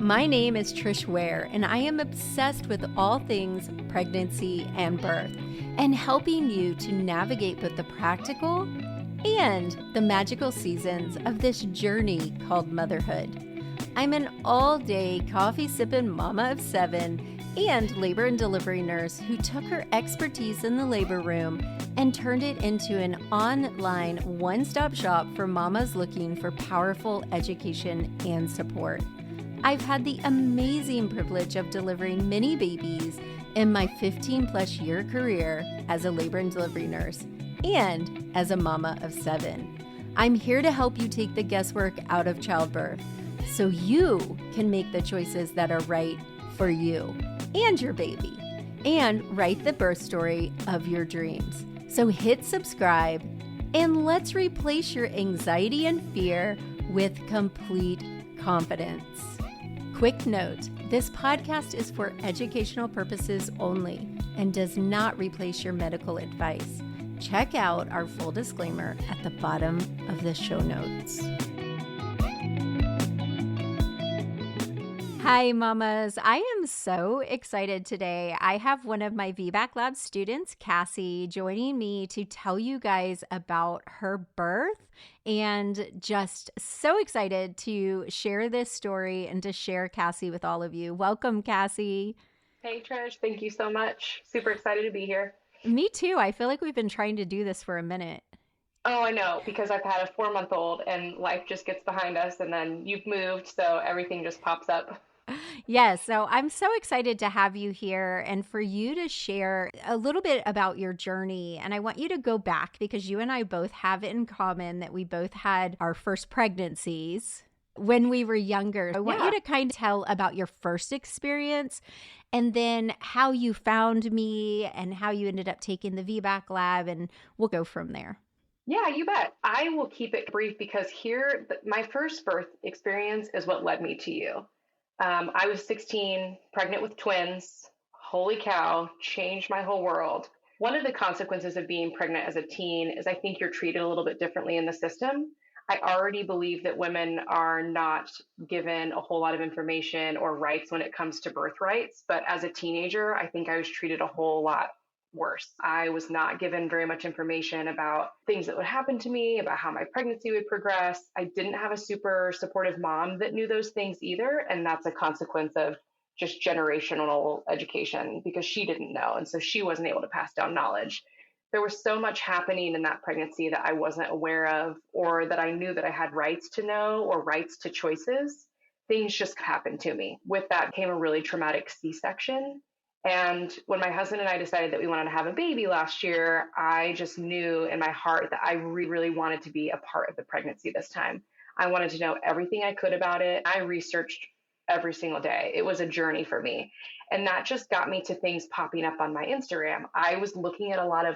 My name is Trish Ware, and I am obsessed with all things pregnancy and birth, and helping you to navigate both the practical and the magical seasons of this journey called motherhood. I'm an all-day coffee-sipping mama of 7 and labor and delivery nurse who took her expertise in the labor room and turned it into an online one-stop shop for mamas looking for powerful education and support. I've had the amazing privilege of delivering many babies in my 15-plus year career as a labor and delivery nurse and as a mama of 7. I'm here to help you take the guesswork out of childbirth so you can make the choices that are right for you and your baby and write the birth story of your dreams. So hit subscribe and let's replace your anxiety and fear with complete confidence. Quick note, this podcast is for educational purposes only and does not replace your medical advice. Check out our full disclaimer at the bottom of the show notes. Hi, mamas. I am so excited today. I have one of my VBAC Lab students, Cassie, joining me to tell you guys about her birth, and just so excited to share this story and to share Cassie with all of you. Welcome, Cassie. Hey, Trish. Thank you so much. Super excited to be here. Me too. I feel like we've been trying to do this for a minute. Oh, I know, because I've had a 4-month-old and life just gets behind us and then you've moved, so everything just pops up. Yes. So I'm so excited to have you here and for you to share a little bit about your journey. And I want you to go back because you and I both have it in common that we both had our first pregnancies when we were younger. I want you to kind of tell about your first experience and then how you found me and how you ended up taking the VBAC lab, and we'll go from there. Yeah, you bet. I will keep it brief because my first birth experience is what led me to you. I was 16, pregnant with twins. Holy cow, changed my whole world. One of the consequences of being pregnant as a teen is I think you're treated a little bit differently in the system. I already believe that women are not given a whole lot of information or rights when it comes to birth rights. But as a teenager, I think I was treated a whole lot worse. I was not given very much information about things that would happen to me, about how my pregnancy would progress. I didn't have a super supportive mom that knew those things either. And that's a consequence of just generational education because she didn't know. And so she wasn't able to pass down knowledge. There was so much happening in that pregnancy that I wasn't aware of, or that I knew that I had rights to know or rights to choices. Things just happened to me. With that came a really traumatic C-section. And when my husband and I decided that we wanted to have a baby last year, I just knew in my heart that I really wanted to be a part of the pregnancy this time. I wanted to know everything I could about it. I researched every single day. It was a journey for me. And that just got me to things popping up on my Instagram. I was looking at a lot of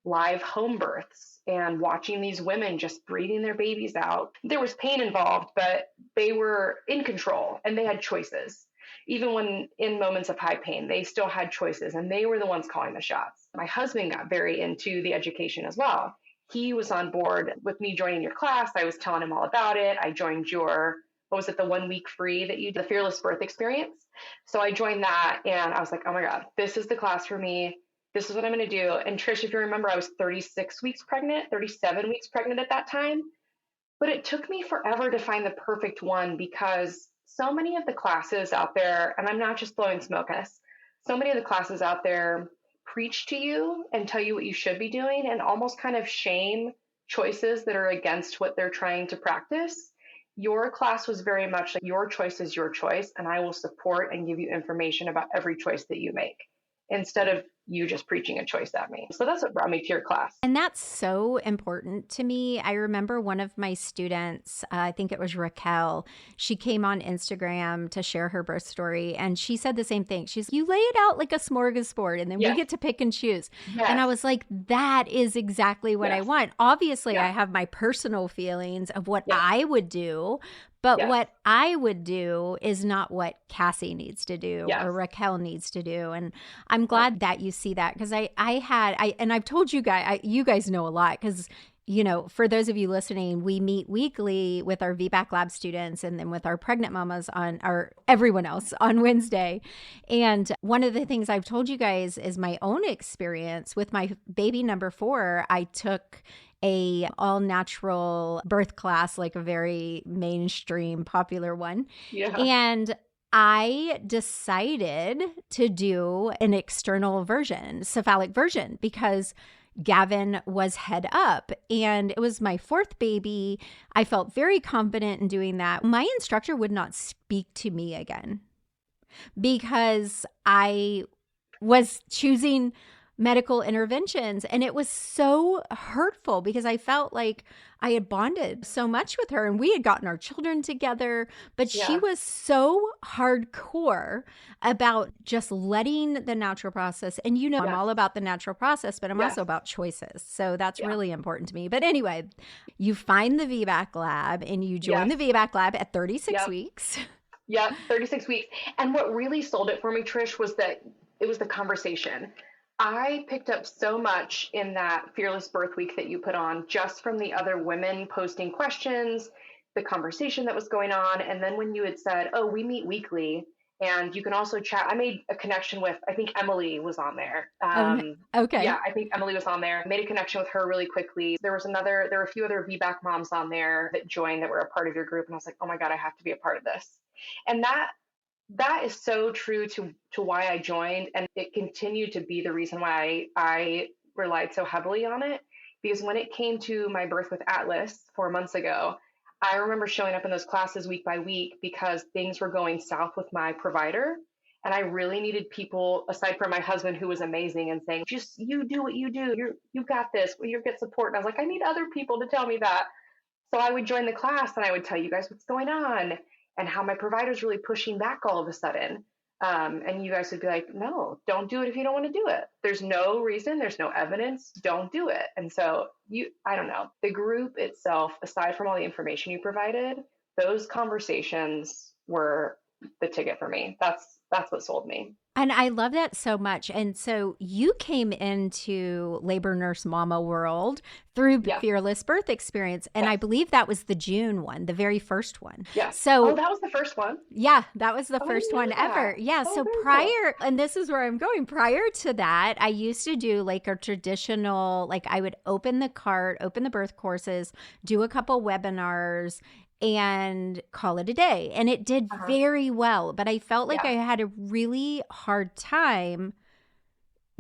live home births and watching these women just breathing their babies out. There was pain involved, but they were in control and they had choices. Even when in moments of high pain, they still had choices and they were the ones calling the shots. My husband got very into the education as well. He was on board with me joining your class. I was telling him all about it. I joined your, the 1 week free that you did, the Fearless Birth Experience. So I joined that and I was like, oh my God, this is the class for me. This is what I'm going to do. And Trish, if you remember, I was 36 weeks pregnant, 37 weeks pregnant at that time. But it took me forever to find the perfect one because so many of the classes out there, and I'm not just blowing smoke at us, so many of the classes out there preach to you and tell you what you should be doing and almost kind of shame choices that are against what they're trying to practice. Your class was very much like your choice is your choice, and I will support and give you information about every choice that you make, instead of you just preaching a choice at me. So that's what brought me to your class. And that's so important to me. I remember one of my students, I think it was Raquel, she came on Instagram to share her birth story and she said the same thing. You lay it out like a smorgasbord and then we get to pick and choose. Yes. And I was like, that is exactly what I want. Obviously, I have my personal feelings of what I would do, but what I would do is not what Cassie needs to do or Raquel needs to do. And I'm glad that you see that because and I've told you guys know a lot because for those of you listening, we meet weekly with our VBAC lab students and then with our pregnant mamas everyone else on Wednesday. And one of the things I've told you guys is my own experience with my baby number 4. I took a all natural birth class, like a very mainstream popular one. Yeah. And I decided to do an external version, cephalic version, because Gavin was head up and it was my 4th baby. I felt very confident in doing that. My instructor would not speak to me again because I was choosing medical interventions. And it was so hurtful because I felt like I had bonded so much with her and we had gotten our children together, but she was so hardcore about just letting the natural process. And I'm all about the natural process, but I'm also about choices. So that's really important to me. But anyway, you find the VBAC lab and you join the VBAC lab at 36 weeks. Yeah, 36 weeks. And what really sold it for me, Trish, was that it was the conversation. I picked up so much in that Fearless Birth Week that you put on just from the other women posting questions, the conversation that was going on. And then when you had said, oh, we meet weekly and you can also chat, I made a connection with, I think Emily was on there. Okay. Yeah, I think Emily was on there. Made a connection with her really quickly. There were a few other VBAC moms on there that joined that were a part of your group. And I was like, oh my God, I have to be a part of this. And that is so true to why I joined. And it continued to be the reason why I relied so heavily on it. Because when it came to my birth with Atlas 4 months ago, I remember showing up in those classes week by week because things were going south with my provider. And I really needed people, aside from my husband, who was amazing and saying, just you do what you do. You got this. You'll get support. And I was like, I need other people to tell me that. So I would join the class and I would tell you guys what's going on and how my provider's really pushing back all of a sudden. And you guys would be like, no, don't do it if you don't want to do it. There's no reason, there's no evidence, don't do it. And so I don't know, the group itself, aside from all the information you provided, those conversations were the ticket for me. That's what sold me. And I love that so much. And so you came into labor nurse mama world through Fearless Birth Experience. And I believe that was the June one, the very first one. Yeah. So that was the first one. Yeah, that was the first one ever. Yeah. So prior, and this is where I'm going, prior to that, I used to do like a traditional, like I would open the cart, open the birth courses, do a couple webinars, and call it a day. And it did very well, but I felt like I had a really hard time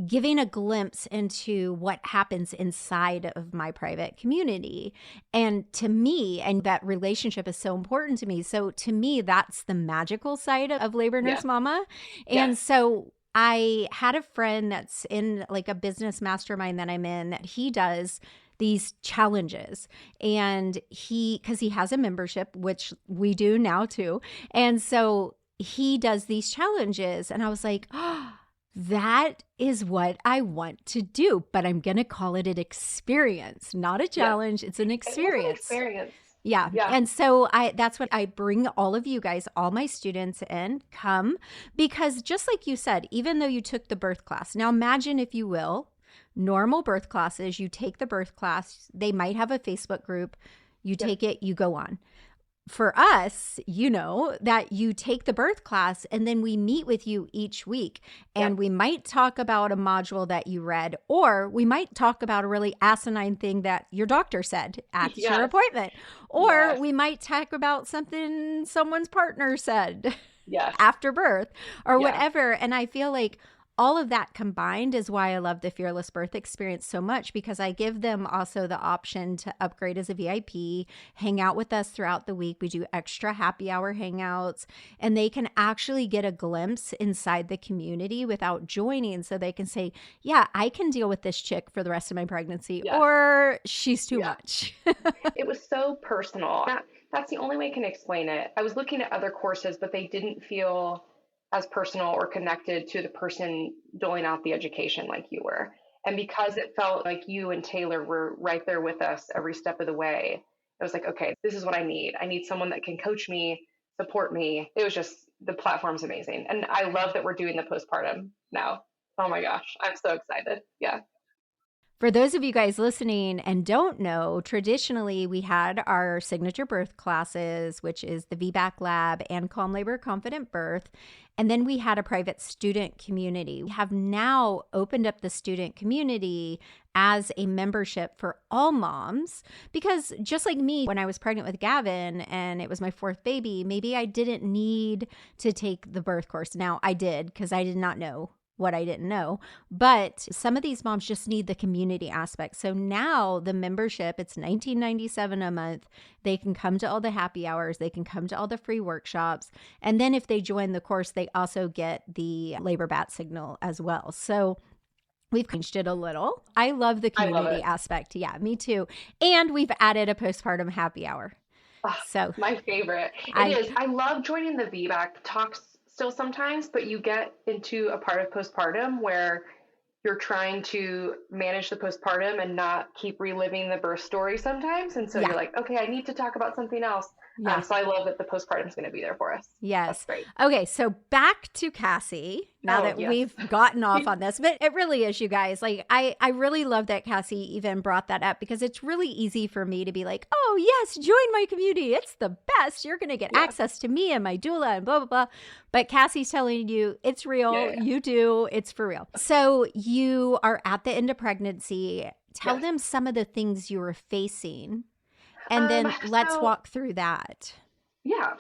giving a glimpse into what happens inside of my private community. And to me, and that relationship is so important to me. So to me, that's the magical side of Labor Nurse Mama. And so I had a friend that's in like a business mastermind that I'm in, that he does these challenges, and because he has a membership, which we do now too. And so he does these challenges, and I was like, oh, that is what I want to do, but I'm going to call it an experience, not a challenge. It's an experience. It's an experience. Yeah. And so that's what I bring all of you guys, all my students in, come, because just like you said, even though you took the birth class, now imagine, if you will, normal birth classes, you take the birth class, they might have a Facebook group, you take it, you go on. For us, that you take the birth class and then we meet with you each week, and we might talk about a module that you read, or we might talk about a really asinine thing that your doctor said at your appointment, or we might talk about something someone's partner said after birth or whatever. And I feel like all of that combined is why I love the Fearless Birth Experience so much, because I give them also the option to upgrade as a VIP, hang out with us throughout the week. We do extra happy hour hangouts, and they can actually get a glimpse inside the community without joining. So they can say, yeah, I can deal with this chick for the rest of my pregnancy, or she's too much. It was so personal. That's the only way I can explain it. I was looking at other courses, but they didn't feel as personal or connected to the person doling out the education like you were. And because it felt like you and Taylor were right there with us every step of the way, it was like, okay, this is what I need. I need someone that can coach me, support me. It was just, the platform's amazing. And I love that we're doing the postpartum now. Oh my gosh, I'm so excited. Yeah. For those of you guys listening and don't know, traditionally we had our signature birth classes, which is the VBAC lab and Calm Labor Confident Birth. And then we had a private student community. We have now opened up the student community as a membership for all moms, because just like me, when I was pregnant with Gavin and it was my fourth baby, maybe I didn't need to take the birth course. Now I did, because I did not know what I didn't know. But some of these moms just need the community aspect. So now the membership, it's $19.97 a month. They can come to all the happy hours. They can come to all the free workshops. And then if they join the course, they also get the labor bat signal as well. So we've changed it a little. I love the community aspect. Yeah, me too. And we've added a postpartum happy hour. Oh, So my favorite. It is. I love joining the VBAC talks still sometimes, but you get into a part of postpartum where you're trying to manage the postpartum and not keep reliving the birth story sometimes. And so you're like, okay, I need to talk about something else. So I love that the postpartum is going to be there for us. Yes. That's great. Okay, so back to Cassie, now that we've gotten off on this, but it really is, you guys. Like, I really love that Cassie even brought that up, because it's really easy for me to be like, oh, yes, join my community. It's the best. You're going to get access to me and my doula and blah, blah, blah. But Cassie's telling you it's real. Yeah. You do. It's for real. So you are at the end of pregnancy. Tell them some of the things you were facing. And then let's walk through that. Yeah.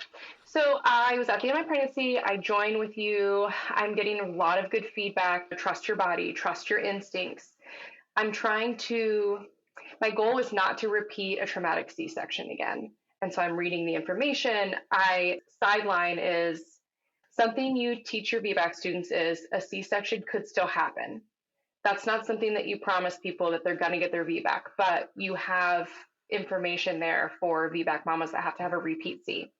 So I was at the end of my pregnancy. I joined with you. I'm getting a lot of good feedback. Trust your body, trust your instincts. My goal is not to repeat a traumatic C-section again. And so I'm reading the information. Sideline is something you teach your VBAC students is a C-section could still happen. That's not something that you promise people that they're going to get their VBAC, but you have information there for VBAC mamas that have to have a repeat C.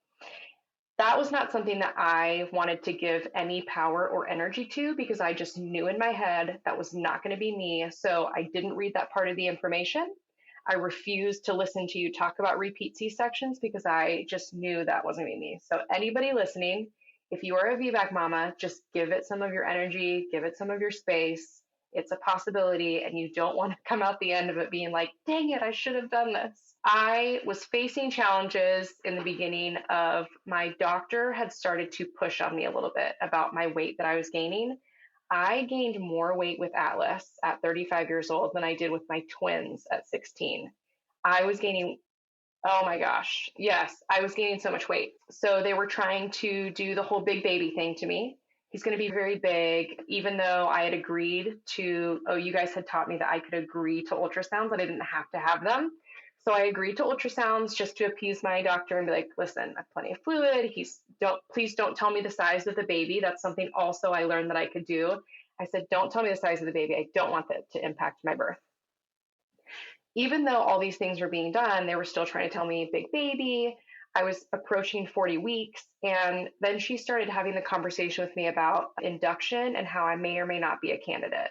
That was not something that I wanted to give any power or energy to, because I just knew in my head that was not going to be me. So I didn't read that part of the information. I refused to listen to you talk about repeat C-sections because I just knew that wasn't going to be me. So anybody listening, if you are a VBAC mama, just give it some of your energy, give it some of your space. It's a possibility, and you don't want to come out the end of it being like, dang it, I should have done this. I was facing challenges in the beginning of my doctor had started to push on me a little bit about my weight that I was gaining. I gained more weight with Atlas at 35 years old than I did with my twins at 16. I was gaining, oh my gosh, yes, I was gaining so much weight. So they were trying to do the whole big baby thing to me. He's going to be very big, even though I had agreed to, you guys had taught me that I could agree to ultrasounds, that I didn't have to have them. So I agreed to ultrasounds just to appease my doctor and be like, listen, I have plenty of fluid. Please don't tell me the size of the baby. That's something also I learned that I could do. I said, don't tell me the size of the baby. I don't want that to impact my birth. Even though all these things were being done, they were still trying to tell me big baby. I was approaching 40 weeks. And then she started having the conversation with me about induction and how I may or may not be a candidate.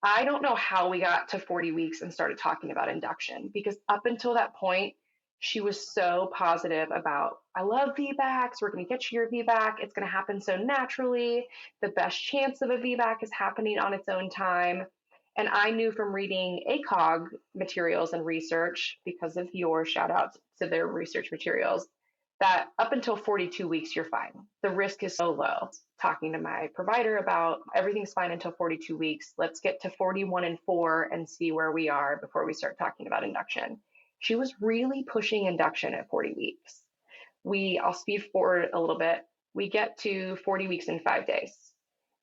I don't know how we got to 40 weeks and started talking about induction, because up until that point, she was so positive about, I love VBACs. We're going to get you your VBAC. It's going to happen so naturally. The best chance of a VBAC is happening on its own time. And I knew from reading ACOG materials and research, because of your shout out to their research materials, that up until 42 weeks, you're fine. The risk is so low. Talking to my provider about everything's fine until 42 weeks. Let's get to 41 and 4 and see where we are before we start talking about induction. She was really pushing induction at 40 weeks. I'll speed forward a little bit. We get to 40 weeks in 5 days.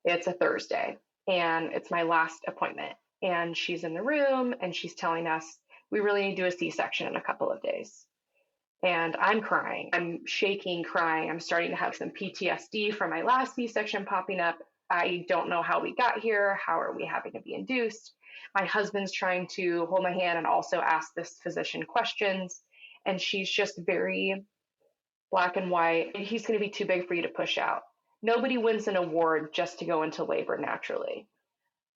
It's a Thursday, and it's my last appointment. And she's in the room, and she's telling us we really need to do a C-section in a couple of days. And I'm crying. I'm shaking, crying. I'm starting to have some PTSD from my last C-section popping up. I don't know how we got here. How are we having to be induced? My husband's trying to hold my hand and also ask this physician questions. And she's just very black and white. He's going to be too big for you to push out. Nobody wins an award just to go into labor naturally.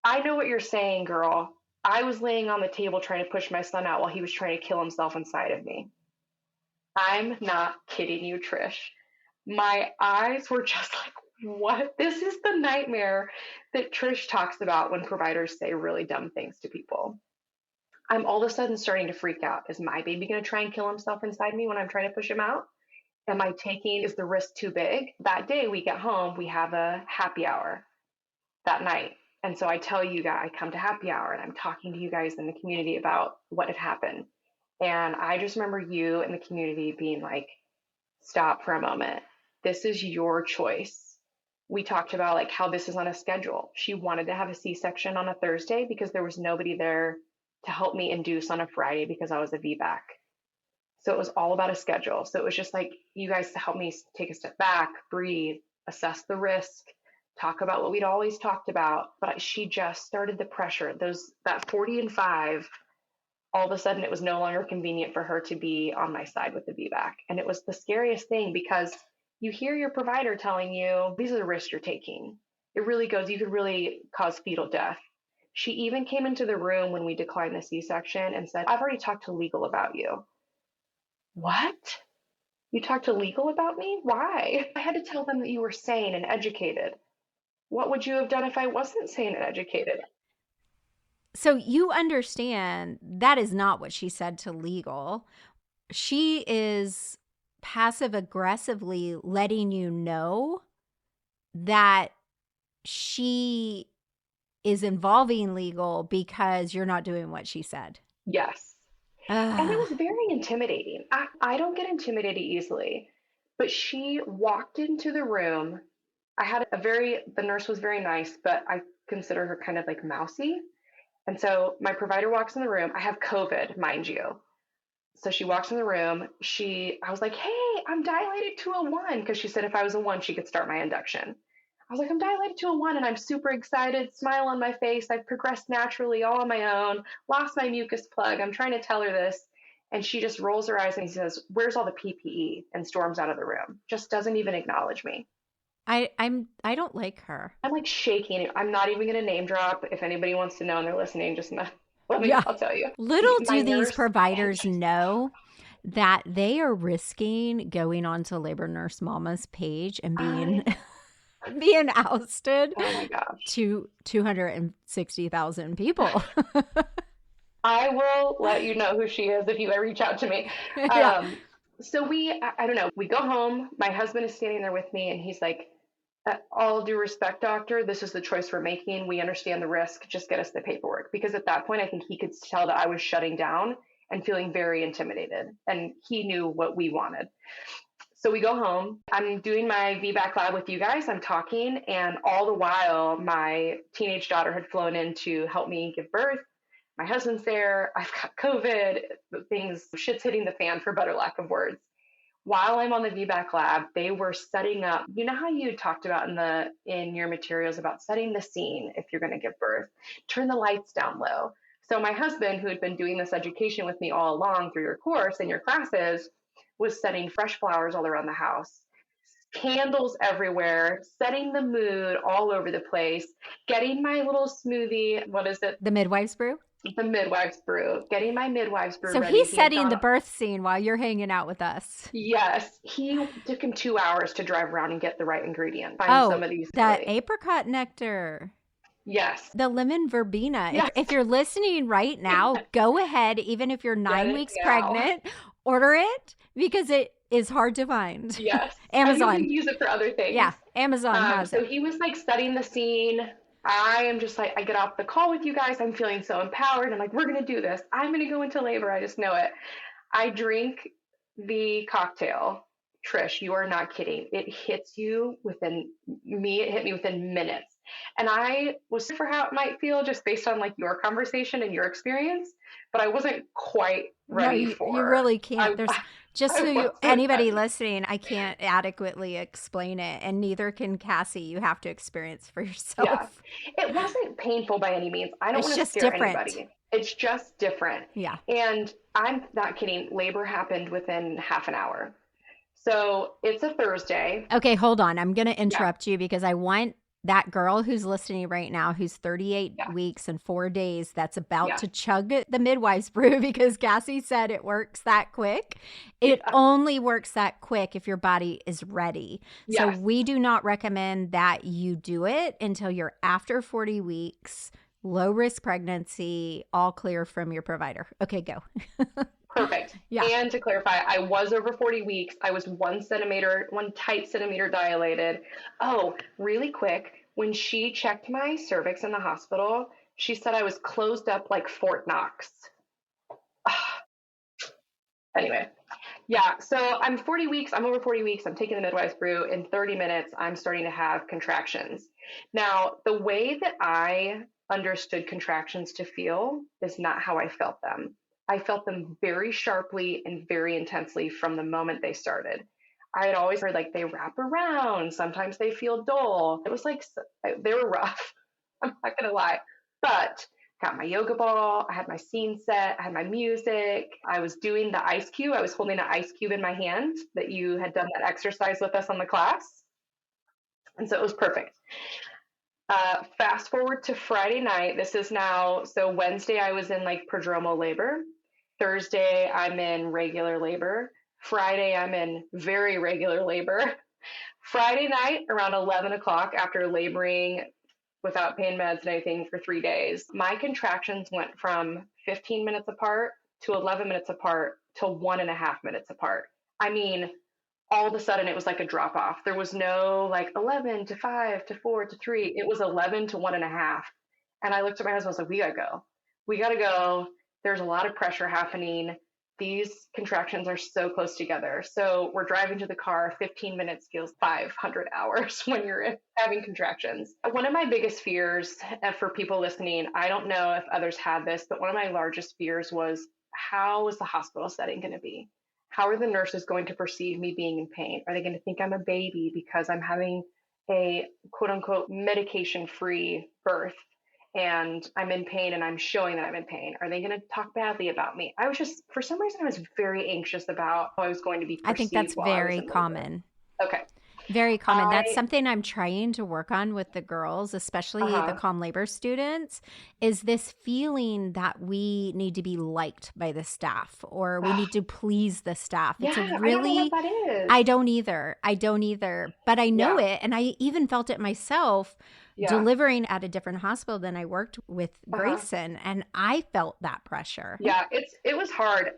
I know what you're saying, girl. I was laying on the table trying to push my son out while he was trying to kill himself inside of me. I'm not kidding you, Trish. My eyes were just like, what? This is the nightmare that Trish talks about when providers say really dumb things to people. I'm all of a sudden starting to freak out. Is my baby going to try and kill himself inside me when I'm trying to push him out? Is the risk too big? That day we get home, we have a happy hour that night. And so I tell you guys, I come to happy hour and I'm talking to you guys in the community about what had happened. And I just remember you and the community being like, stop for a moment. This is your choice. We talked about like how this is on a schedule. She wanted to have a C-section on a Thursday because there was nobody there to help me induce on a Friday because I was a VBAC. So it was all about a schedule. So it was just like, you guys to help me take a step back, breathe, assess the risk, talk about what we'd always talked about. But she just started the pressure. That 40 and 5, all of a sudden it was no longer convenient for her to be on my side with the VBAC. And it was the scariest thing because you hear your provider telling you, these are the risks you're taking. It really goes, you could really cause fetal death. She even came into the room when we declined the C-section and said, I've already talked to legal about you. What? You talked to legal about me? Why? I had to tell them that you were sane and educated. What would you have done if I wasn't sane and educated? So you understand that is not what she said to legal. She is passive aggressively letting you know that she is involving legal because you're not doing what she said. Yes. And it was very intimidating. I don't get intimidated easily, but she walked into the room. The nurse was very nice, but I consider her kind of like mousy. And so my provider walks in the room. I have COVID, mind you. So she walks in the room. I was like, hey, I'm dilated to a 1, because she said if I was a 1, she could start my induction. I was like, I'm dilated to a 1 and I'm super excited, smile on my face. I've progressed naturally all on my own, lost my mucus plug. I'm trying to tell her this. And she just rolls her eyes and says, where's all the PPE? And storms out of the room. Just doesn't even acknowledge me. I don't like her. I'm like shaking. I'm not even going to name drop. If anybody wants to know and they're listening, just I'll tell you. Little do these providers know that they are risking going onto Labor Nurse Mama's page and being ousted to 260,000 people. I will let you know who she is if you ever reach out to me. So I don't know, we go home. My husband is standing there with me and he's like, all due respect, doctor, this is the choice we're making. We understand the risk. Just get us the paperwork. Because at that point, I think he could tell that I was shutting down and feeling very intimidated. And he knew what we wanted. So we go home. I'm doing my VBAC lab with you guys. I'm talking. And all the while, my teenage daughter had flown in to help me give birth. My husband's there. I've got COVID. Shit's hitting the fan, for better lack of words. While I'm on the VBAC lab, they were setting up, you know how you talked about in your materials about setting the scene if you're going to give birth, turn the lights down low. So my husband, who had been doing this education with me all along through your course and your classes, was setting fresh flowers all around the house, candles everywhere, setting the mood all over the place, getting my little smoothie. What is it? The midwife's brew? The midwife's brew, getting my midwife's brew. So ready. He's setting the birth scene while you're hanging out with us. Yes. He took him 2 hours to drive around and get the right ingredient. Find some of these. That apricot nectar. Yes. The lemon verbena. Yes. If you're listening right now, go ahead, even if you're 9 weeks pregnant, order it because it is hard to find. Yes. Amazon. You can use it for other things. Yeah. Amazon has it. So he was like setting the scene. I am just like, I get off the call with you guys. I'm feeling so empowered. I'm like, we're going to do this. I'm going to go into labor. I just know it. I drink the cocktail. Trish, you are not kidding. It hits you within me. It hit me within minutes. And I was for how it might feel just based on like your conversation and your experience, but I wasn't quite ready for it. You really can't. Anybody listening, I can't adequately explain it, and neither can Cassie. You have to experience for yourself. Yeah. It wasn't painful by any means. I don't want to scare anybody. It's just different. Yeah. And I'm not kidding. Labor happened within half an hour. So it's a Thursday. Okay, hold on. I'm going to interrupt you because I want that girl who's listening right now, who's 38 weeks and 4 days, that's about to chug the midwife's brew because Cassie said it works that quick. It only works that quick if your body is ready. So we do not recommend that you do it until you're after 40 weeks low risk pregnancy, all clear from your provider. Okay, go. Perfect. Yeah. And to clarify, I was over 40 weeks. I was 1 centimeter, 1 tight centimeter dilated. Oh, really quick. When she checked my cervix in the hospital, she said I was closed up like Fort Knox. Anyway, yeah. So I'm 40 weeks. I'm over 40 weeks. I'm taking the midwives brew. In 30 minutes, I'm starting to have contractions. Now, the way that I understood contractions to feel is not how I felt them. I felt them very sharply and very intensely from the moment they started. I had always heard like they wrap around. Sometimes they feel dull. It was like they were rough. I'm not going to lie. But got my yoga ball. I had my scene set. I had my music. I was doing the ice cube. I was holding an ice cube in my hand that you had done that exercise with us on the class. And so it was perfect. Fast forward to Friday night. This is now, so Wednesday I was in like prodromal labor. Thursday I'm in regular labor. Friday I'm in very regular labor. Friday night around 11 o'clock after laboring without pain meds and anything for 3 days, my contractions went from 15 minutes apart to 11 minutes apart to 1.5 minutes apart. I mean, all of a sudden it was like a drop off. There was no like 11 to 5 to 4 to 3. It was 11 to 1.5. And I looked at my husband and was like, we got to go. We got to go. There's a lot of pressure happening. These contractions are so close together. So we're driving to the car. 15 minutes feels 500 hours when you're having contractions. One of my biggest fears for people listening, I don't know if others had this, but one of my largest fears was, how is the hospital setting going to be? How are the nurses going to perceive me being in pain? Are they going to think I'm a baby because I'm having a quote unquote medication free birth and I'm in pain and I'm showing that I'm in pain? Are they going to talk badly about me? I was just, for some reason, I was very anxious about how I was going to be perceived. I think that's very common. Okay. Very common. That's something I'm trying to work on with the girls, especially the calm labor students, is this feeling that we need to be liked by the staff or we need to please the staff. Yeah, It's a really, I don't know what that is. I don't either, but I know it. And I even felt it myself delivering at a different hospital than I worked with Grayson. And I felt that pressure. Yeah, it was hard.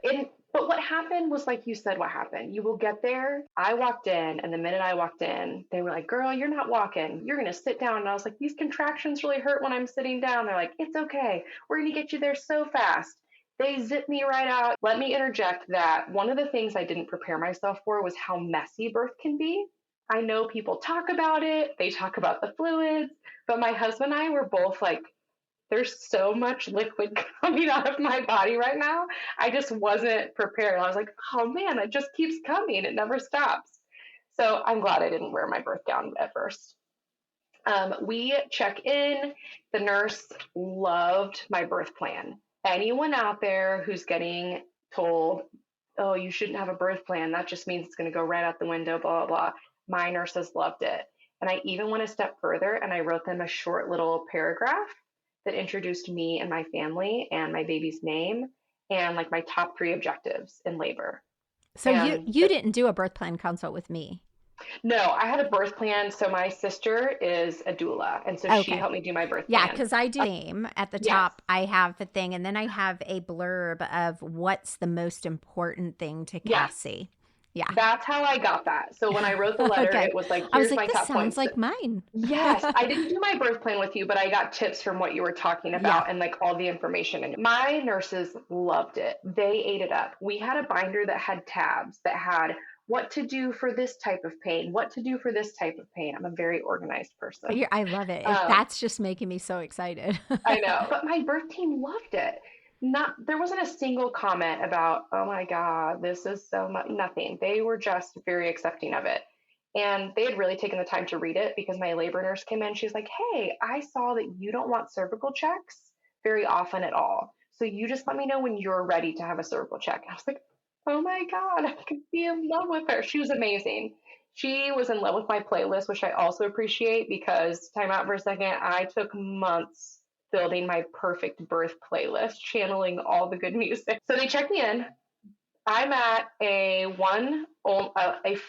But what happened was, like you said, what happened. You will get there. I walked in, and the minute I walked in, they were like, girl, you're not walking. You're going to sit down. And I was like, these contractions really hurt when I'm sitting down. They're like, it's okay. We're going to get you there so fast. They zipped me right out. Let me interject that one of the things I didn't prepare myself for was how messy birth can be. I know people talk about it. They talk about the fluids. But my husband and I were both like, there's so much liquid coming out of my body right now. I just wasn't prepared. I was like, oh man, it just keeps coming. It never stops. So I'm glad I didn't wear my birth gown at first. We check in. The nurse loved my birth plan. Anyone out there who's getting told, oh, you shouldn't have a birth plan, that just means it's going to go right out the window, blah, blah, blah. My nurses loved it. And I even went a step further and I wrote them a short little paragraph that introduced me and my family and my baby's name and like my top 3 objectives in labor. So you didn't do a birth plan consult with me? No, I had a birth plan. So my sister is a doula. And so she helped me do my birth plan. Yeah, because I do name at the top. I have the thing. And then I have a blurb of what's the most important thing to Cassie. Yeah. That's how I got that. So when I wrote the letter, it was like, here's my top points. Sounds like mine. Yes. I didn't do my birth plan with you, but I got tips from what you were talking about and like all the information. And my nurses loved it. They ate it up. We had a binder that had tabs that had what to do for this type of pain, what to do for this type of pain. I'm a very organized person. I love it. That's just making me so excited. I know. But my birth team loved it. There wasn't a single comment about, oh my God, this is so much, nothing. They were just very accepting of it. And they had really taken the time to read it because my labor nurse came in. She's like, hey, I saw that you don't want cervical checks very often at all. So you just let me know when you're ready to have a cervical check. I was like, oh my God, I could be in love with her. She was amazing. She was in love with my playlist, which I also appreciate because, time out for a second, I took months building my perfect birth playlist, channeling all the good music. So they checked me in. I'm at a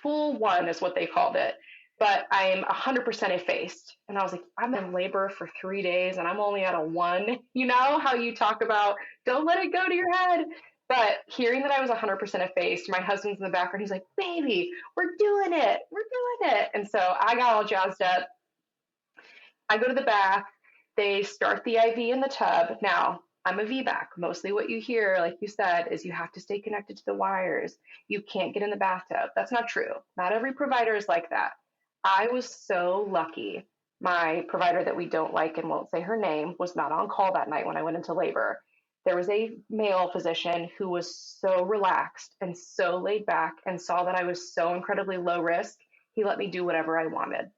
full 1 is what they called it. but I'm 100% effaced. And I was like, I'm in labor for 3 days and I'm only at a 1. You know how you talk about don't let it go to your head. But hearing that I was 100% effaced, my husband's in the background. He's like, baby, we're doing it. We're doing it. And so I got all jazzed up. I go to the bath. They start the IV in the tub. Now, I'm a VBAC. Mostly what you hear, like you said, is you have to stay connected to the wires. You can't get in the bathtub. That's not true. Not every provider is like that. I was so lucky. My provider that we don't like and won't say her name was not on call that night when I went into labor. There was a male physician who was so relaxed and so laid back and saw that I was so incredibly low risk. He let me do whatever I wanted.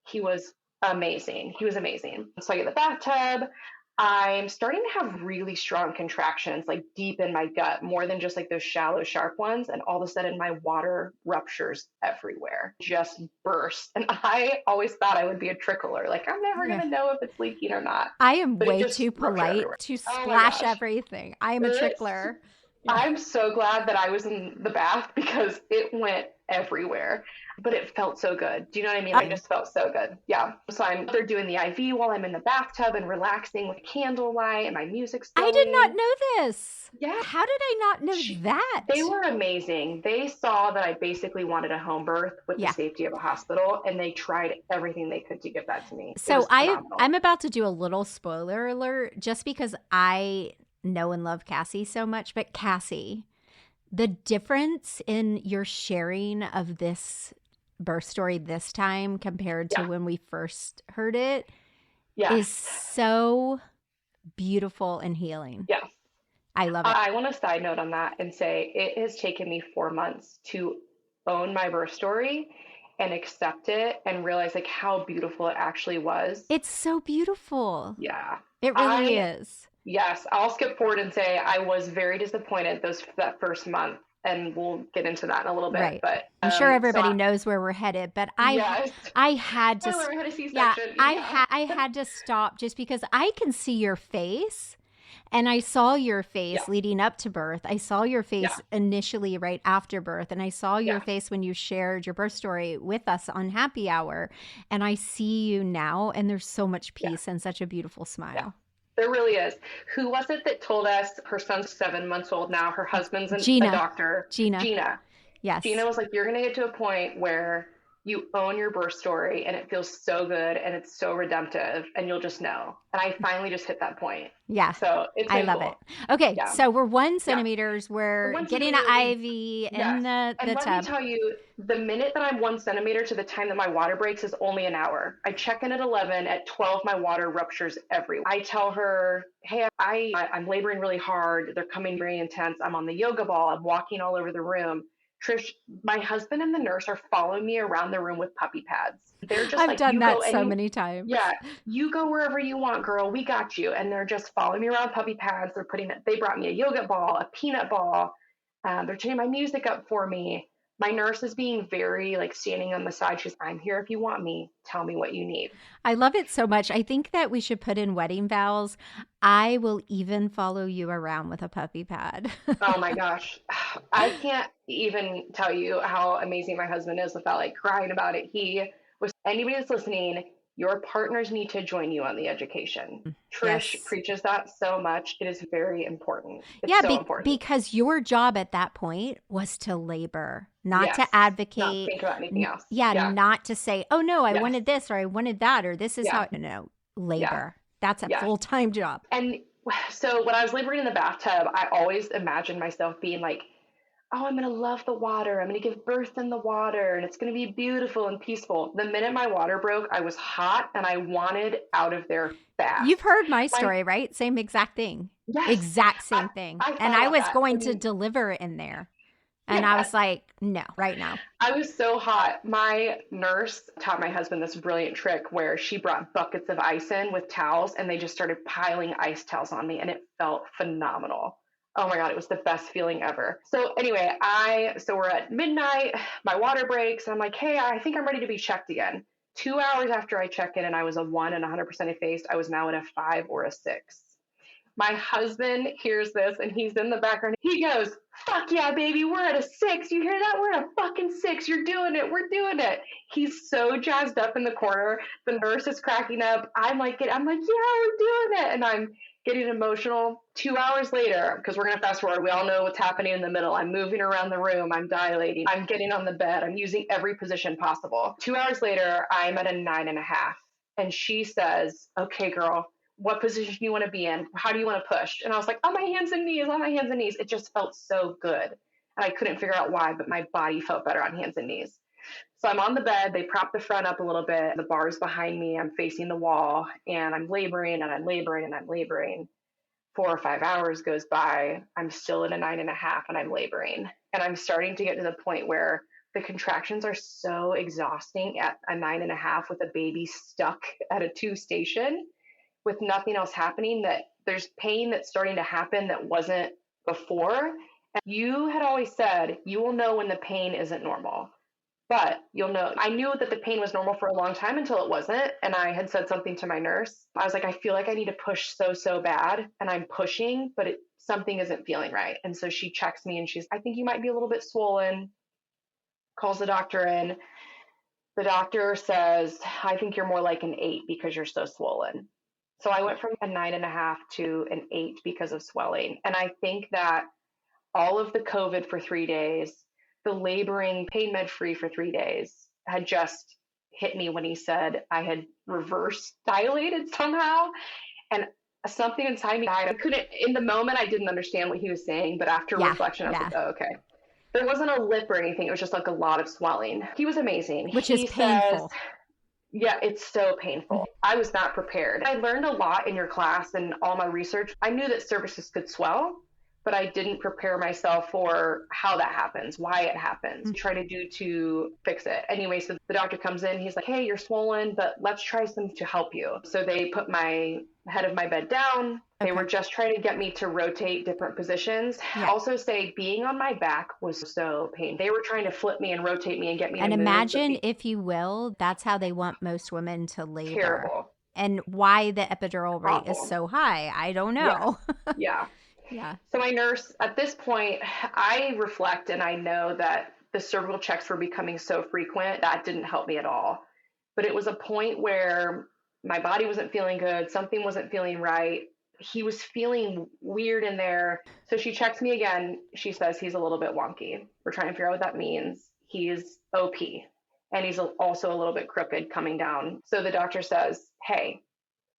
He was amazing. He was amazing. So I get in the bathtub. I'm starting to have really strong contractions, like deep in my gut, more than just like those shallow, sharp ones. And all of a sudden, my water ruptures everywhere, just burst. And I always thought I would be a trickler. Like, I'm never going to know if it's leaking or not. I am But way too polite to splash everything. I am a trickler. Yeah. I'm so glad that I was in the bath because it went everywhere, but it felt so good. Do you know what I mean? I just felt so good. Yeah. So they're doing the IV while I'm in the bathtub and relaxing with candlelight and my music's going. I did not know this. Yeah. How did I not know that? They were amazing. They saw that I basically wanted a home birth with the safety of a hospital, and they tried everything they could to give that to me. So I'm about to do a little spoiler alert just because I know and love Cassie so much, but Cassie, the difference in your sharing of this birth story this time compared to when we first heard it is so beautiful and healing. Yes. I love it. I want to side note on that and say it has taken me 4 months to own my birth story and accept it and realize like how beautiful it actually was. It's so beautiful. Yeah. It really is. Yes, I'll skip forward and say I was very disappointed that first month, and we'll get into that in a little bit. Right. But I'm sure everybody knows where we're headed, but I had to. I had to stop just because I can see your face, and I saw your face leading up to birth. I saw your face initially right after birth, and I saw your face when you shared your birth story with us on Happy Hour, and I see you now, and there's so much peace and such a beautiful smile. Yeah. There really is. Who was it that told us her son's 7 months old now? Her husband's a doctor. Gina. Yes. Gina was like, you're going to get to a point where you own your birth story and it feels so good and it's so redemptive and you'll just know. And I finally just hit that point. Yeah. So it's I love it. Okay. So we're 1 centimeters. We're getting an IV in the and tub. Let me tell you, the minute that I'm 1 centimeter to the time that my water breaks is only an hour. I check in at 11. At 12, my water ruptures everywhere. I tell her, hey, I'm laboring really hard. They're coming very intense. I'm on the yoga ball. I'm walking all over the room. Trish, my husband and the nurse are following me around the room with puppy pads. They're just I've done that so many times. Yeah. You go wherever you want, girl. We got you. And they're just following me around puppy pads. They brought me a yoga ball, a peanut ball. They're turning my music up for me. My nurse is being very standing on the side. She's, I'm here if you want me. Tell me what you need. I love it so much. I think that we should put in wedding vows. I will even follow you around with a puppy pad. Oh my gosh. I can't even tell you how amazing my husband is without crying about it. Anybody that's listening, your partners need to join you on the education. Trish preaches that so much. It is very important. It's so important. Because your job at that point was to labor, not to advocate. Not think about anything else. Not to say, oh no, I wanted this or I wanted that or this is how. No, labor. That's a full-time job. And so when I was laboring in the bathtub, I always imagined myself being like, oh, I'm going to love the water. I'm going to give birth in the water and it's going to be beautiful and peaceful. The minute my water broke, I was hot and I wanted out of there fast. You've heard my story, right? Same exact thing. Yes. Exact same thing. I was going to deliver in there. And I was like, no, right now. I was so hot. My nurse taught my husband this brilliant trick where she brought buckets of ice in with towels and they just started piling ice towels on me and it felt phenomenal. Oh my God, it was the best feeling ever. So anyway, so we're at midnight, my water breaks, and I'm like, hey, I think I'm ready to be checked again. 2 hours after I check in and I was a 1 and 100% effaced, I was now at a 5 or a 6. My husband hears this and he's in the background. He goes, fuck yeah, baby, we're at a 6. You hear that? We're at a fucking 6. You're doing it. We're doing it. He's so jazzed up in the corner. The nurse is cracking up. I'm like, yeah, we're doing it. And I'm getting emotional. 2 hours later, because we're going to fast forward, we all know what's happening in the middle. I'm moving around the room. I'm dilating. I'm getting on the bed. I'm using every position possible. 2 hours later, I'm at a 9.5. And she says, okay, girl, what position do you want to be in? How do you want to push? And I was like, on my hands and knees, on my hands and knees. It just felt so good. And I couldn't figure out why, but my body felt better on hands and knees. So I'm on the bed. They prop the front up a little bit. The bar's behind me. I'm facing the wall and I'm laboring and I'm laboring and I'm laboring. 4 or 5 hours goes by. I'm still at a 9.5 and I'm laboring. And I'm starting to get to the point where the contractions are so exhausting at a 9.5 with a baby stuck at a 2 station with nothing else happening, that there's pain that's starting to happen that wasn't before. And you had always said, you will know when the pain isn't normal, but you'll know. I knew that the pain was normal for a long time until it wasn't. And I had said something to my nurse. I was like, I feel like I need to push so bad. And I'm pushing, but something isn't feeling right. And so she checks me and she's, I think you might be a little bit swollen, calls the doctor in. The doctor says, I think you're more like an 8 because you're so swollen. So I went from a 9.5 to an 8 because of swelling. And I think that all of the COVID for 3 days, the laboring, pain med free for 3 days had just hit me when he said I had reverse dilated somehow. And something inside me died. I couldn't, in the moment, I didn't understand what he was saying. But after reflection, I was like, oh, okay. There wasn't a lip or anything. It was just like a lot of swelling. He was amazing. Which is painful. Yeah, it's so painful. I was not prepared. I learned a lot in your class and all my research. I knew that cervixes could swell, but I didn't prepare myself for how that happens, why it happens, try to do to fix it. Anyway, so the doctor comes in, he's like, hey, you're swollen, but let's try some to help you. So they put my head of my bed down. They were just trying to get me to rotate different positions. Yeah. Also say being on my back was so painful. They were trying to flip me and rotate me and get me to move. And imagine, if you will, that's how they want most women to labor. Terrible. And why the epidural rate is so high, I don't know. Yeah. Yeah. So my nurse, at this point, I reflect and I know that the cervical checks were becoming so frequent, that didn't help me at all. But it was a point where my body wasn't feeling good. Something wasn't feeling right. He was feeling weird in there. So she checks me again. She says he's a little bit wonky. We're trying to figure out what that means. He's OP and he's also a little bit crooked coming down. So the doctor says, hey,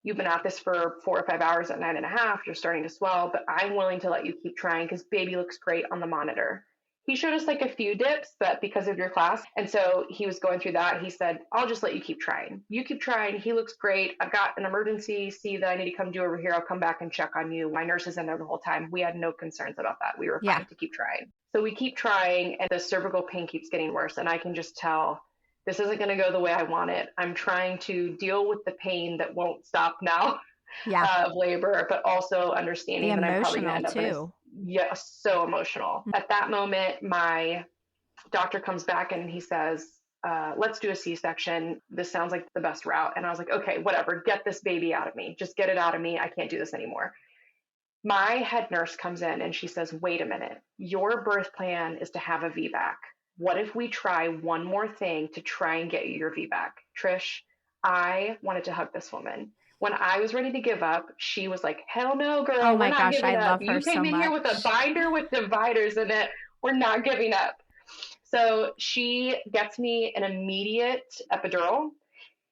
you've been at this for 4 or 5 hours at 9.5. You're starting to swell, but I'm willing to let you keep trying because baby looks great on the monitor. He showed us like a few dips, but because of your class. And so he was going through that. He said, I'll just let you keep trying. You keep trying. He looks great. I've got an emergency. See that I need to come do over here. I'll come back and check on you. My nurse is in there the whole time. We had no concerns about that. We were fine to keep trying. So we keep trying and the cervical pain keeps getting worse. And I can just tell this isn't going to go the way I want it. I'm trying to deal with the pain that won't stop now of labor, but also understanding that I'm probably going to end up so emotional. At that moment, my doctor comes back and he says, let's do a C-section. This sounds like the best route. And I was like, okay, whatever, get this baby out of me. Just get it out of me. I can't do this anymore. My head nurse comes in and she says, wait a minute, your birth plan is to have a VBAC. What if we try one more thing to try and get you your VBAC? Trish, I wanted to hug this woman. When I was ready to give up, she was like, hell no, girl. Oh my gosh, I love her so much. You came in here with a binder with dividers in it. We're not giving up. So she gets me an immediate epidural.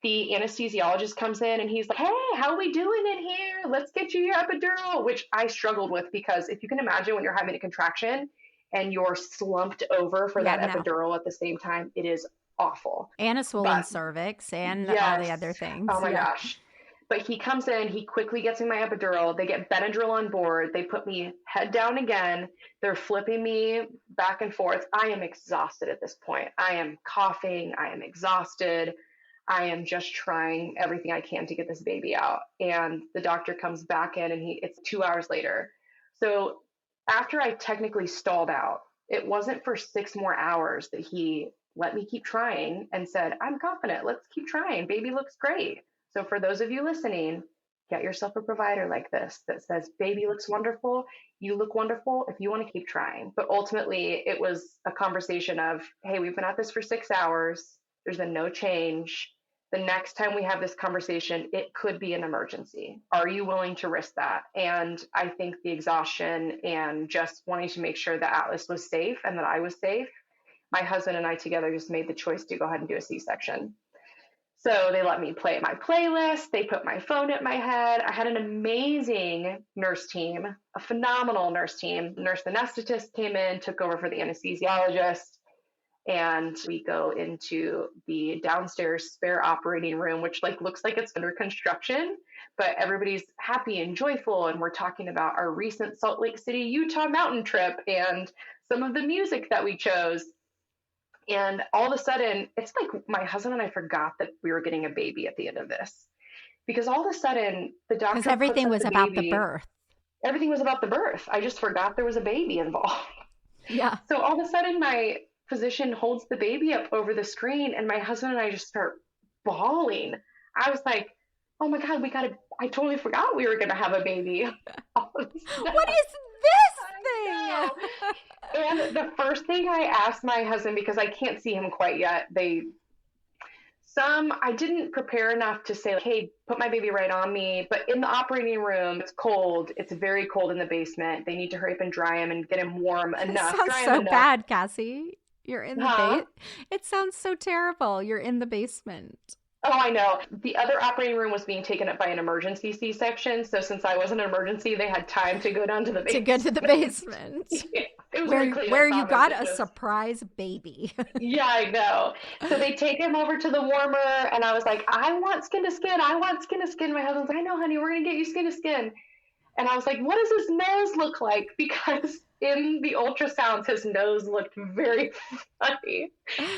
The anesthesiologist comes in and he's like, hey, how are we doing in here? Let's get you your epidural, which I struggled with because if you can imagine when you're having a contraction and you're slumped over for that epidural at the same time, it is awful. And a swollen cervix and all the other things. Oh my gosh. But he comes in, he quickly gets me my epidural. They get Benadryl on board. They put me head down again. They're flipping me back and forth. I am exhausted at this point. I am coughing. I am exhausted. I am just trying everything I can to get this baby out. And the doctor comes back in and it's 2 hours later. So after I technically stalled out, it wasn't for 6 more hours that he let me keep trying and said, I'm confident. Let's keep trying. Baby looks great. So for those of you listening, get yourself a provider like this that says, baby looks wonderful. You look wonderful if you want to keep trying. But ultimately, it was a conversation of, hey, we've been at this for 6 hours. There's been no change. The next time we have this conversation, it could be an emergency. Are you willing to risk that? And I think the exhaustion and just wanting to make sure that Atlas was safe and that I was safe, my husband and I together just made the choice to go ahead and do a C-section. So they let me play my playlist. They put my phone at my head. I had an amazing nurse team, a phenomenal nurse team. Nurse anesthetist came in, took over for the anesthesiologist, and we go into the downstairs spare operating room, which looks like it's under construction, but everybody's happy and joyful. And we're talking about our recent Salt Lake City, Utah mountain trip and some of the music that we chose. And all of a sudden, it's like my husband and I forgot that we were getting a baby at the end of this. Because all of a sudden, the doctor Because everything was about the birth. Everything was about the birth. I just forgot there was a baby involved. Yeah. So all of a sudden, my physician holds the baby up over the screen, and my husband and I just start bawling. I was like, oh my God, I totally forgot we were going to have a baby. What is this thing? And the first thing I asked my husband, because I can't see him quite yet, I didn't prepare enough to say, hey, put my baby right on me. But in the operating room, it's cold. It's very cold in the basement. They need to hurry up and dry him and get him warm enough. It sounds so bad, Cassie. You're in the basement. It sounds so terrible. You're in the basement. Oh, I know. The other operating room was being taken up by an emergency C-section. So since I was an emergency, they had time to go down to the basement. To get to the basement. Yeah, where you got a surprise baby. Yeah, I know. So they take him over to the warmer, and I was like, I want skin to skin. I want skin to skin. My husband's like, I know, honey, we're going to get you skin to skin. And I was like, what does his nose look like? Because in the ultrasounds, his nose looked very funny.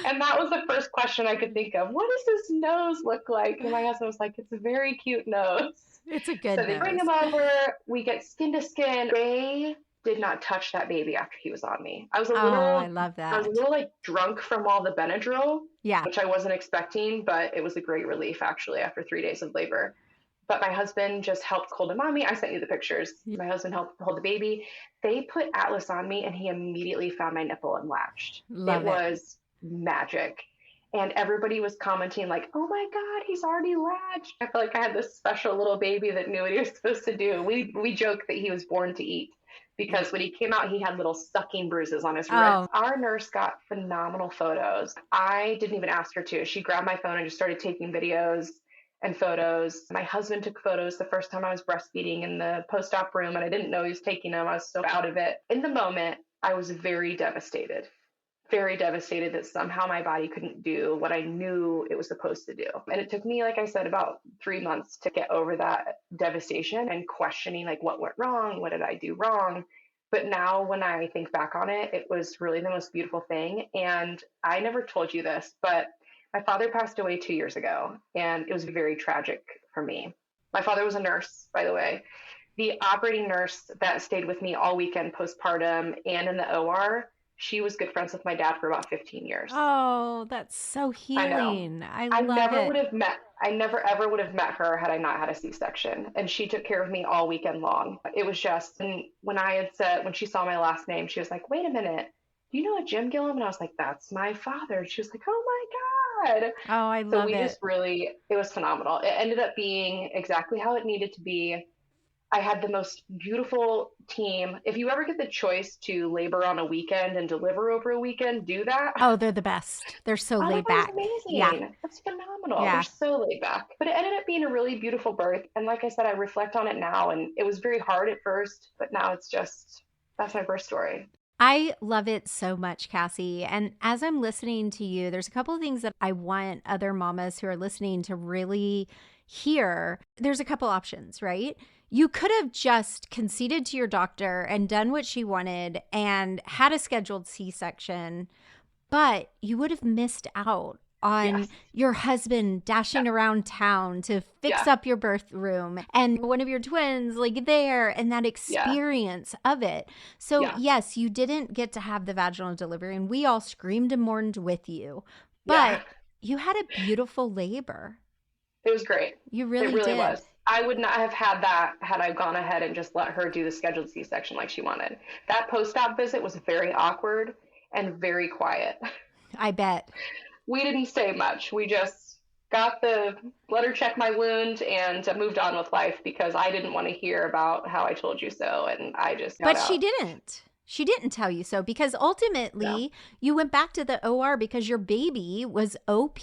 And that was the first question I could think of. What does his nose look like? And my husband was like, it's a very cute nose. It's a good nose. So they bring him over. We get skin to skin. They did not touch that baby after he was on me. I was a little, I love that. I was a little drunk from all the Benadryl, yeah, which I wasn't expecting, but it was a great relief actually after 3 days of labor. But my husband just helped hold him on me. I sent you the pictures. My husband helped hold the baby. They put Atlas on me, and he immediately found my nipple and latched. It was magic. And everybody was commenting like, oh my God, he's already latched. I felt like I had this special little baby that knew what he was supposed to do. We joke that he was born to eat, because when he came out, he had little sucking bruises on his wrists. Our nurse got phenomenal photos. I didn't even ask her to. She grabbed my phone and just started taking videos and photos. My husband took photos the first time I was breastfeeding in the post-op room, and I didn't know he was taking them. I was so out of it. In the moment, I was very devastated that somehow my body couldn't do what I knew it was supposed to do. And it took me, like I said, about 3 months to get over that devastation and questioning what went wrong? What did I do wrong? But now when I think back on it, it was really the most beautiful thing. And I never told you this, but my father passed away 2 years ago, and it was very tragic for me. My father was a nurse, by the way. The operating nurse that stayed with me all weekend postpartum and in the OR, she was good friends with my dad for about 15 years. Oh, that's so healing. I never ever would have met her had I not had a C-section. And she took care of me all weekend long. It was just, and when she saw my last name, she was like, wait a minute, do you know a Jim Gilliam? And I was like, that's my father. And she was like, oh my God. Oh, I love it. It was phenomenal. It ended up being exactly how it needed to be. I had the most beautiful team. If you ever get the choice to labor on a weekend and deliver over a weekend, do that. Oh, they're the best. They're so laid back. Amazing. Yeah. That's phenomenal. Yeah. They're so laid back. But it ended up being a really beautiful birth. And like I said, I reflect on it now, and it was very hard at first, but now that's my birth story. I love it so much, Cassie. And as I'm listening to you, there's a couple of things that I want other mamas who are listening to really hear. There's a couple options, right? You could have just conceded to your doctor and done what she wanted and had a scheduled C-section, but you would have missed out on your husband dashing around town to fix up your birth room and one of your twins there and that experience of it. So yes, you didn't get to have the vaginal delivery, and we all screamed and mourned with you, but you had a beautiful labor. It was great. You really It really did. was. I would not have had that had I gone ahead and just let her do the scheduled C-section like she wanted. That post-op visit was very awkward and very quiet. I bet. We didn't say much. We just let her check my wound and moved on with life because I didn't want to hear about how I told you so. And I just got But out. she didn't. She didn't tell you so because ultimately you went back to the OR because your baby was OP,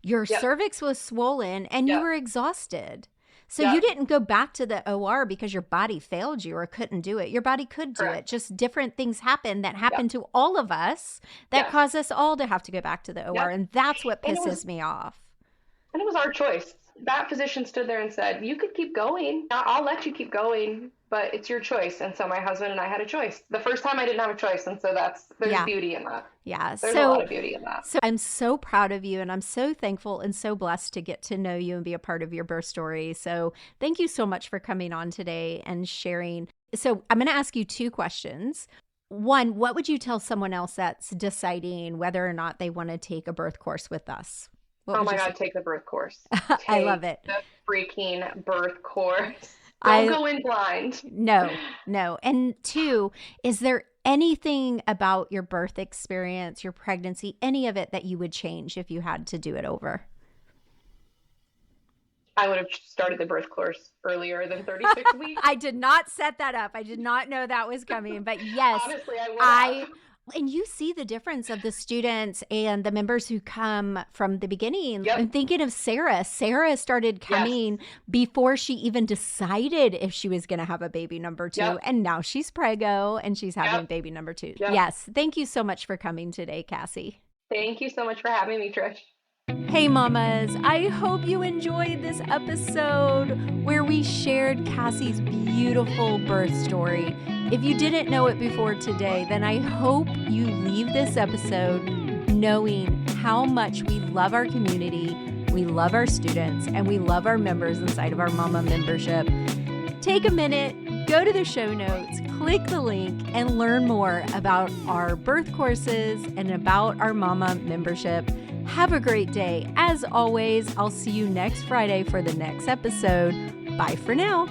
your cervix was swollen, and you were exhausted. So you didn't go back to the OR because your body failed you or couldn't do it. Your body could do it. Just different things happened that happened to all of us that caused us all to have to go back to the OR. And that's what pisses me off. And it was our choice. That physician stood there and said, you could keep going. I'll let you keep going, but it's your choice. And so my husband and I had a choice. The first time I didn't have a choice. And so there's beauty in that. Yeah. There's a lot of beauty in that. So I'm so proud of you and I'm so thankful and so blessed to get to know you and be a part of your birth story. So thank you so much for coming on today and sharing. So I'm going to ask you 2 questions. One, what would you tell someone else that's deciding whether or not they want to take a birth course with us? Oh my God, take the birth course. I love it. The freaking birth course. Don't go in blind. No. And 2, is there anything about your birth experience, your pregnancy, any of it that you would change if you had to do it over? I would have started the birth course earlier than 36 weeks. I did not set that up. I did not know that was coming, but yes. Honestly, I would have. And you see the difference of the students and the members who come from the beginning. Yep. I'm thinking of Sarah. Sarah started coming before she even decided if she was going to have a baby number 2. And now she's preggo and she's having baby number 2. Yes. Thank you so much for coming today, Cassie. Thank you so much for having me, Trish. Hey mamas, I hope you enjoyed this episode where we shared Cassie's beautiful birth story. If you didn't know it before today, then I hope you leave this episode knowing how much we love our community, we love our students, and we love our members inside of our Mama membership. Take a minute, go to the show notes, click the link, and learn more about our birth courses and about our Mama membership. Have a great day. As always, I'll see you next Friday for the next episode. Bye for now.